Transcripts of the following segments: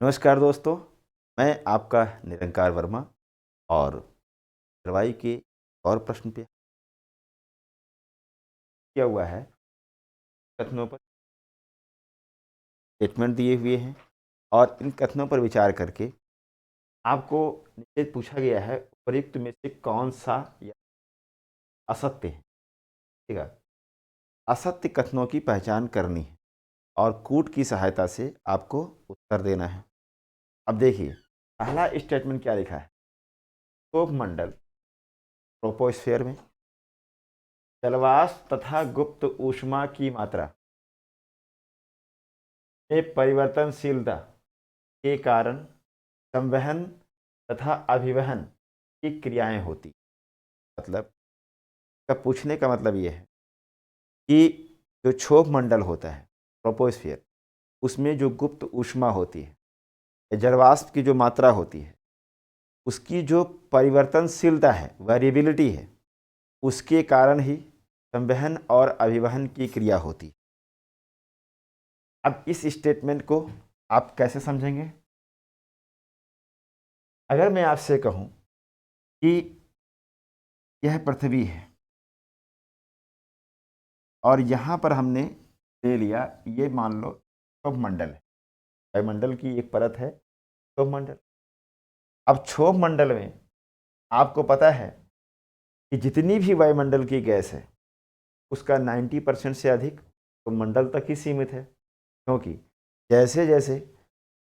नमस्कार दोस्तों, मैं आपका निरंकार वर्मा और जलवायु के और प्रश्न पे किया हुआ है। कथनों पर स्टेटमेंट दिए हुए हैं और इन कथनों पर विचार करके आपको नीचे पूछा गया है उपयुक्त में से कौन सा या असत्य है। ठीक है, असत्य कथनों की पहचान करनी है और कूट की सहायता से आपको उत्तर देना है। अब देखिए, पहला स्टेटमेंट क्या लिखा है। क्षोभ मंडल ट्रोपोस्फेयर में जलवाष्प तथा गुप्त ऊष्मा की मात्रा में परिवर्तनशीलता के कारण संवहन तथा अभिवहन की क्रियाएं होती। मतलब का पूछने का मतलब ये है कि जो क्षोभ मंडल होता है ट्रोपोस्फियर, उसमें जो गुप्त ऊष्मा होती है, जलवाष्प की जो मात्रा होती है, उसकी जो परिवर्तनशीलता है, वेरिएबिलिटी है, उसके कारण ही संवहन और अभिवहन की क्रिया होती। अब इस स्टेटमेंट को आप कैसे समझेंगे? अगर मैं आपसे कहूं कि यह पृथ्वी है और यहाँ पर हमने ले लिया, ये मान लो क्षोभ मंडल है, वायुमंडल की एक परत है क्षोभ मंडल। अब क्षोभ मंडल में आपको पता है कि जितनी भी वायुमंडल की गैस है उसका 90% से अधिक तो मंडल तक ही सीमित है, क्योंकि जैसे जैसे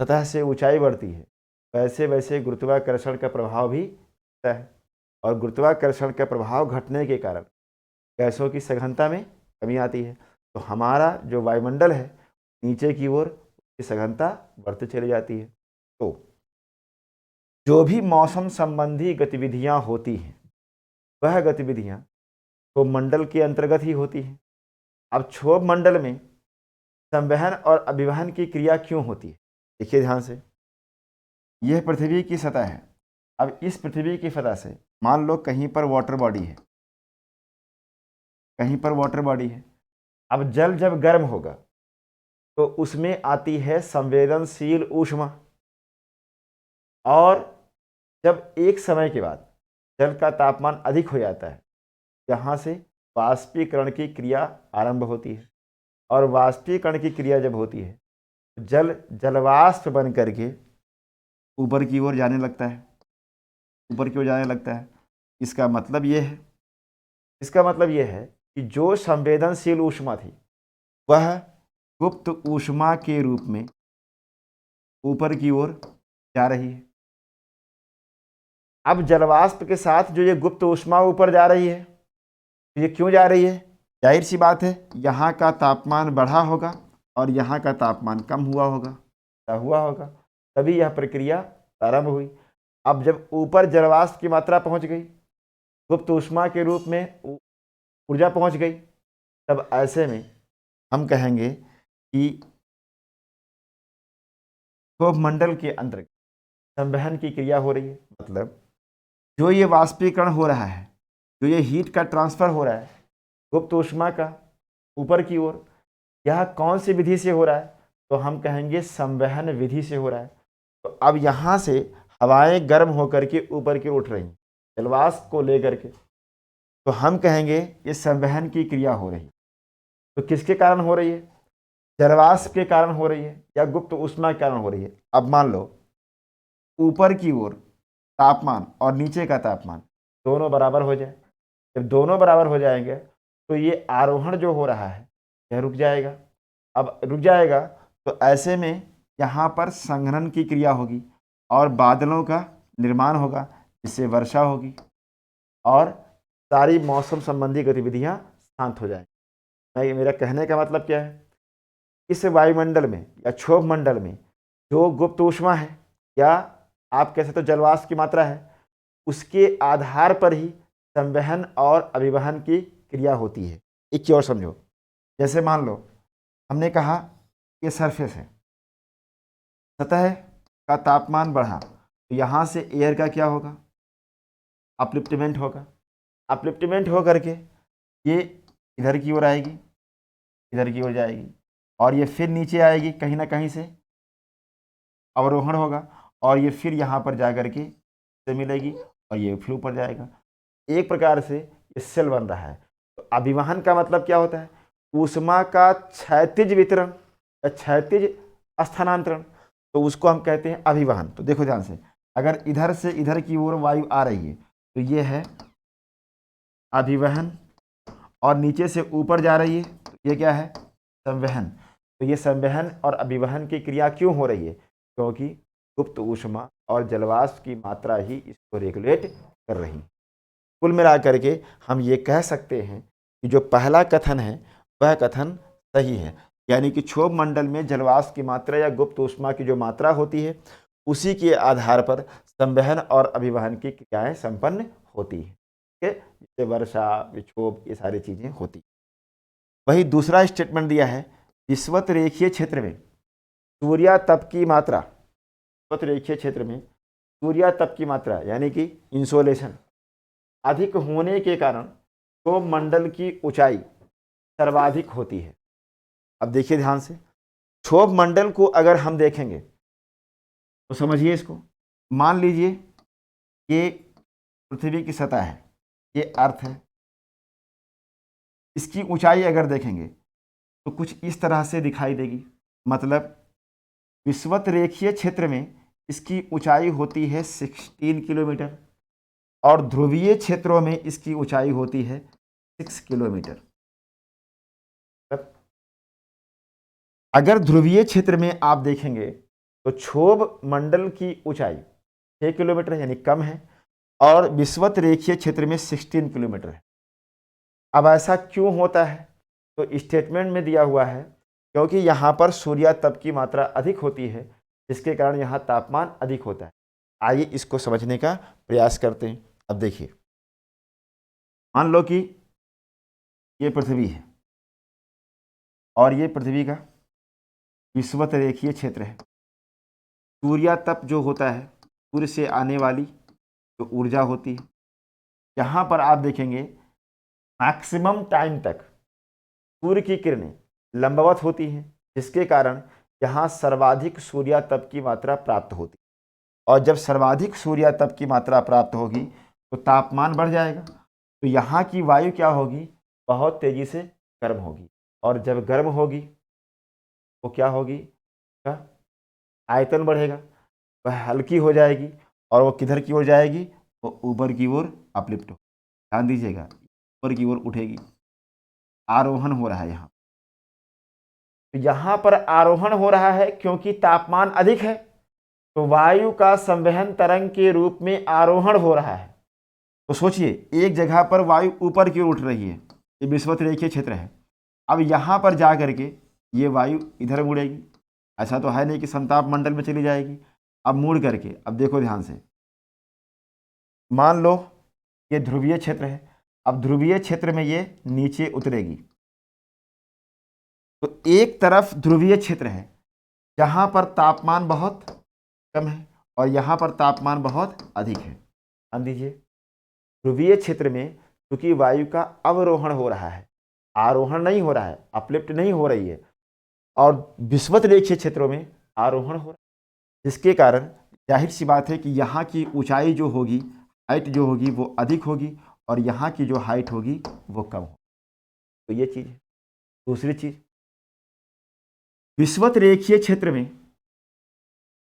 सतह से ऊंचाई बढ़ती है वैसे वैसे गुरुत्वाकर्षण का प्रभाव भी घटता है और गुरुत्वाकर्षण का प्रभाव घटने के कारण गैसों की सघनता में कमी आती है। तो हमारा जो वायुमंडल है नीचे की ओर उसकी सघनता बढ़ती चली जाती है। तो जो भी मौसम संबंधी गतिविधियां होती हैं वह गतिविधियां क्षोभ मंडल के अंतर्गत ही होती हैं। अब क्षोभ मंडल में संवहन और अभिवहन की क्रिया क्यों होती है? देखिए ध्यान से, यह पृथ्वी की सतह है। अब इस पृथ्वी की सतह से मान लो कहीं पर वाटर बॉडी है, कहीं पर वाटर बॉडी है। अब जल जब गर्म होगा तो उसमें आती है संवेदनशील ऊष्मा, और जब एक समय के बाद जल का तापमान अधिक हो जाता है, यहाँ से वाष्पीकरण की क्रिया आरंभ होती है और वाष्पीकरण की क्रिया जब होती है जल जलवाष्प बन करके ऊपर की ओर जाने लगता है, ऊपर की ओर जाने लगता है। इसका मतलब ये है, इसका मतलब ये है कि जो संवेदनशील ऊष्मा थी वह गुप्त ऊष्मा के रूप में ऊपर की ओर जा रही है। अब जलवाष्प के साथ जो ये गुप्त ऊष्मा ऊपर जा रही है, ये क्यों जा रही है? जाहिर सी बात है, यहाँ का तापमान बढ़ा होगा और यहाँ का तापमान कम हुआ होगा, क्या हुआ होगा, तभी यह प्रक्रिया आरंभ हुई। अब जब ऊपर जलवाष्प की मात्रा पहुंच गई, गुप्त ऊष्मा के रूप में ऊर्जा पहुंच गई, तब ऐसे में हम कहेंगे कि क्षोभ मंडल के अंतर्गत संवहन की क्रिया हो रही है। मतलब जो ये वाष्पीकरण हो रहा है, जो ये हीट का ट्रांसफर हो रहा है गुप्त ऊष्मा का ऊपर की ओर, यह कौन सी विधि से हो रहा है? तो हम कहेंगे संवहन विधि से हो रहा है। तो अब यहाँ से हवाएं गर्म होकर के ऊपर की उठ रही हैं जलवाष्प को लेकर के, तो हम कहेंगे ये संवहन की क्रिया हो रही है। तो किसके कारण हो रही है? जलवाष्प के कारण हो रही है या गुप्त ऊष्मा के कारण हो रही है? अब मान लो ऊपर की ओर तापमान और नीचे का तापमान दोनों बराबर हो जाए। जब दोनों बराबर हो जाएंगे तो ये आरोहण जो हो रहा है यह रुक जाएगा। अब रुक जाएगा तो ऐसे में यहाँ पर संघनन की क्रिया होगी और बादलों का निर्माण होगा, जिससे वर्षा होगी और सारी मौसम संबंधी गतिविधियाँ शांत हो जाएंगी। मेरा कहने का मतलब क्या है? इस वायुमंडल में या क्षोभ मंडल में जो गुप्त ऊष्मा है या आप कह सकते हो जलवाष्प की मात्रा है, उसके आधार पर ही संवहन और अभिवहन की क्रिया होती है। एक चीज और समझो, जैसे मान लो हमने कहा ये सरफेस है, सतह का तापमान बढ़ा तो यहाँ से एयर का क्या होगा? अपलिफ्टमेंट होगा। अपलिफ्टमेंट हो करके ये इधर की ओर आएगी, इधर की ओर जाएगी और ये फिर नीचे आएगी कहीं ना कहीं से, अवरोहण होगा और ये फिर यहाँ पर जा करके से मिलेगी और ये फिर ऊपर जाएगा। एक प्रकार से ये सेल बन रहा है। तो अभिवहन का मतलब क्या होता है? ऊष्मा का क्षैतिज वितरण या क्षैतिज स्थानांतरण, तो उसको हम कहते हैं अभिवहन। तो देखो ध्यान से, अगर इधर से इधर की ओर वायु आ रही है तो ये है अभिवहन, और नीचे से ऊपर जा रही है तो ये क्या है? संवहन। तो ये संवहन और अभिवहन की क्रिया क्यों हो रही है? क्योंकि गुप्त ऊष्मा और जलवाष्प की मात्रा ही इसको रेगुलेट कर रही है। कुल मिलाकर के हम ये कह सकते हैं कि जो पहला कथन है वह कथन सही है, यानी कि क्षोभ मंडल में जलवाष्प की मात्रा या गुप्त ऊष्मा की जो मात्रा होती है उसी के आधार पर संवहन और अभिवहन की क्रियाएं संपन्न होती है। ठीक है, जैसे वर्षा, विक्षोभ, ये सारी चीजें होती। वही दूसरा स्टेटमेंट दिया है, विषुवत रेखीय क्षेत्र में सूर्यातप की मात्रा, विषुवत रेखीय क्षेत्र में सूर्यातप की मात्रा यानी कि इंसोलेशन अधिक होने के कारण क्षोभ मंडल की ऊंचाई सर्वाधिक होती है। अब देखिए ध्यान से, क्षोभ मंडल को अगर हम देखेंगे तो समझिए इसको, मान लीजिए ये पृथ्वी की सतह है, ये अर्थ है, इसकी ऊंचाई अगर देखेंगे तो कुछ इस तरह से दिखाई देगी। मतलब विषुवत रेखीय क्षेत्र में इसकी ऊंचाई होती है 16 किलोमीटर और ध्रुवीय क्षेत्रों में इसकी ऊंचाई होती है 6 किलोमीटर। अगर ध्रुवीय क्षेत्र में आप देखेंगे तो क्षोभ मंडल की ऊंचाई 6 किलोमीटर यानी कम है और विषुवत रेखीय क्षेत्र में 16 किलोमीटर है। अब ऐसा क्यों होता है? तो स्टेटमेंट में दिया हुआ है क्योंकि यहाँ पर सूर्यातप की मात्रा अधिक होती है, जिसके कारण यहाँ तापमान अधिक होता है। आइए इसको समझने का प्रयास करते हैं। अब देखिए, मान लो कि ये पृथ्वी है और ये पृथ्वी का विषुवत रेखीय क्षेत्र है। सूर्यातप जो होता है, सूर्य से आने वाली जो ऊर्जा होती है, यहाँ पर आप देखेंगे मैक्सिमम टाइम तक सूर्य की किरणें लंबवत होती हैं, जिसके कारण यहाँ सर्वाधिक सूर्यातप की मात्रा प्राप्त होती है। और जब सर्वाधिक सूर्यातप की मात्रा प्राप्त होगी तो तापमान बढ़ जाएगा, तो यहाँ की वायु क्या होगी? बहुत तेजी से गर्म होगी, और जब गर्म होगी तो क्या होगी? आयतन बढ़ेगा, वह हल्की हो जाएगी और वो किधर की ओर जाएगी? वो ऊपर की ओर अपलिफ्ट हो, ध्यान दीजिएगा, ऊपर की ओर उठेगी। आरोहण हो रहा है यहाँ, तो यहाँ पर आरोहण हो रहा है क्योंकि तापमान अधिक है, तो वायु का संवहन तरंग के रूप में आरोहण हो रहा है। तो सोचिए, एक जगह पर वायु ऊपर की ओर उठ रही है, ये विषुवत रेखीय क्षेत्र है। अब यहाँ पर जा करके ये वायु इधर मुड़ेगी, ऐसा तो है नहीं कि समताप मंडल में चली जाएगी। अब मुड़ करके, अब देखो ध्यान से, मान लो ये ध्रुवीय क्षेत्र है, अब ध्रुवीय क्षेत्र में ये नीचे उतरेगी, तो एक तरफ ध्रुवीय क्षेत्र है जहां पर तापमान बहुत कम है और यहाँ पर तापमान बहुत अधिक है। ध्यान दीजिए, ध्रुवीय क्षेत्र में क्योंकि वायु का अवरोहण हो रहा है, आरोहण नहीं हो रहा है, अपलिफ्ट नहीं हो रही है, और विषुवत रेखीय क्षेत्रों में आरोहण हो रहा है, जिसके कारण जाहिर सी बात है कि यहाँ की ऊंचाई जो होगी, हाइट जो होगी वो अधिक होगी और यहाँ की जो हाइट होगी वो कम होगी। तो ये चीज़ है। दूसरी चीज़, विषुवत रेखीय क्षेत्र में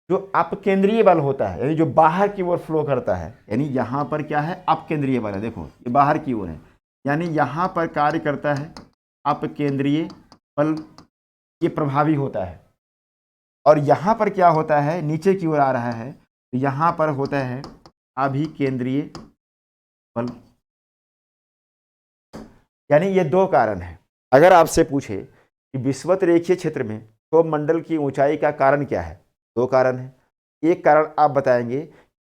जो अपकेंद्रीय बल होता है, यानी जो बाहर की ओर फ्लो करता है, यानी यहाँ पर क्या है? अपकेंद्रीय बल है। देखो ये बाहर की ओर है, यानी यहाँ पर कार्य करता है अपकेंद्रीय बल, ये प्रभावी होता है। और यहाँ पर क्या होता है? नीचे की ओर आ रहा है, तो यहाँ पर होता है अभिकेंद्रीय बल। यानी ये दो कारण है। अगर आपसे पूछे कि विषुवत रेखीय क्षेत्र में क्षोभ मंडल की ऊंचाई का कारण क्या है, दो कारण है। एक कारण आप बताएंगे,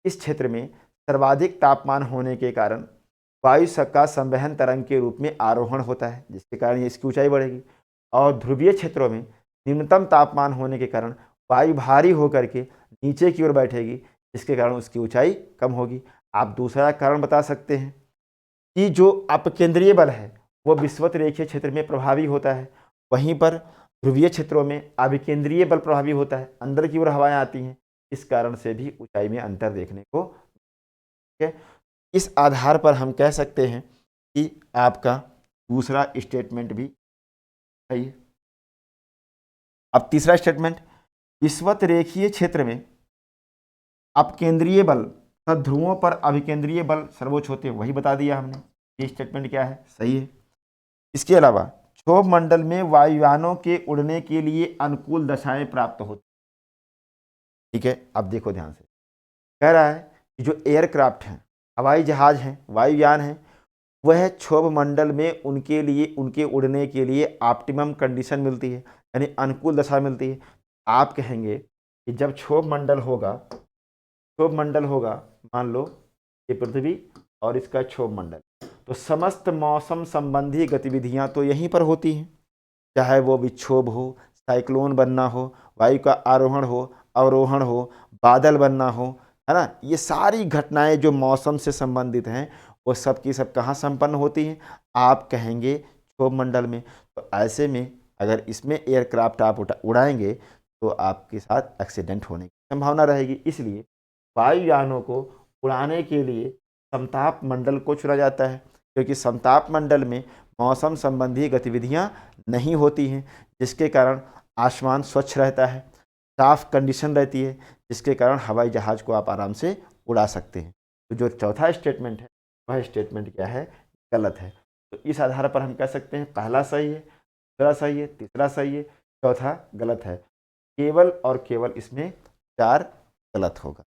इस क्षेत्र में सर्वाधिक तापमान होने के कारण वायु का संवहन तरंग के रूप में आरोहण होता है, जिसके कारण इसकी ऊंचाई बढ़ेगी। और ध्रुवीय क्षेत्रों में न्यूनतम तापमान होने के कारण वायु भारी होकर के नीचे की ओर बैठेगी, जिसके कारण उसकी ऊंचाई कम होगी। आप दूसरा कारण बता सकते हैं कि जो अपकेंद्रीय बल है वो विषुवत रेखीय क्षेत्र में प्रभावी होता है, वहीं पर ध्रुवीय क्षेत्रों में अभिकेंद्रीय बल प्रभावी होता है, अंदर की ओर हवाएं आती हैं, इस कारण से भी ऊंचाई में अंतर देखने को, ठीक है। इस आधार पर हम कह सकते हैं कि आपका दूसरा स्टेटमेंट भी सही है। अब तीसरा स्टेटमेंट, विषुवत रेखीय क्षेत्र में अपकेंद्रीय बल तथा ध्रुवों पर अभिकेंद्रीय बल सर्वोच्च होते हैं, वही बता दिया हमने। ये स्टेटमेंट क्या है, सही है। इसके अलावा क्षोभ मंडल में वायुयानों के उड़ने के लिए अनुकूल दशाएं प्राप्त होती, ठीक है। अब देखो ध्यान से, कह रहा है कि जो एयरक्राफ्ट हैं, हवाई जहाज हैं, वायुयान हैं, वह क्षोभ मंडल में उनके लिए, उनके उड़ने के लिए ऑप्टिमम कंडीशन मिलती है, यानी अनुकूल दशा मिलती है। आप कहेंगे कि जब क्षोभ मंडल होगा, क्षोभ मंडल होगा, मान लो ये पृथ्वी और इसका क्षोभ मंडल, तो समस्त मौसम संबंधी गतिविधियां तो यहीं पर होती हैं, चाहे वो विक्षोभ हो, साइक्लोन बनना हो, वायु का आरोहण हो, अवरोहण हो, बादल बनना हो, है ना। ये सारी घटनाएं जो मौसम से संबंधित हैं वो सब की सब कहाँ संपन्न होती हैं, आप कहेंगे क्षोभ मंडल में। तो ऐसे में अगर इसमें एयरक्राफ्ट आप उड़ाएंगे तो आपके साथ एक्सीडेंट होने की संभावना रहेगी। इसलिए वायुयानों को उड़ाने के लिए समताप मंडल को चुना जाता है, क्योंकि समताप मंडल में मौसम संबंधी गतिविधियां नहीं होती हैं, जिसके कारण आसमान स्वच्छ रहता है, साफ कंडीशन रहती है, जिसके कारण हवाई जहाज को आप आराम से उड़ा सकते हैं। तो जो चौथा स्टेटमेंट है वह स्टेटमेंट क्या है, गलत है। तो इस आधार पर हम कह सकते हैं पहला सही है, दूसरा सही है, तीसरा सही है, चौथा गलत है। केवल और केवल इसमें 4 गलत होगा।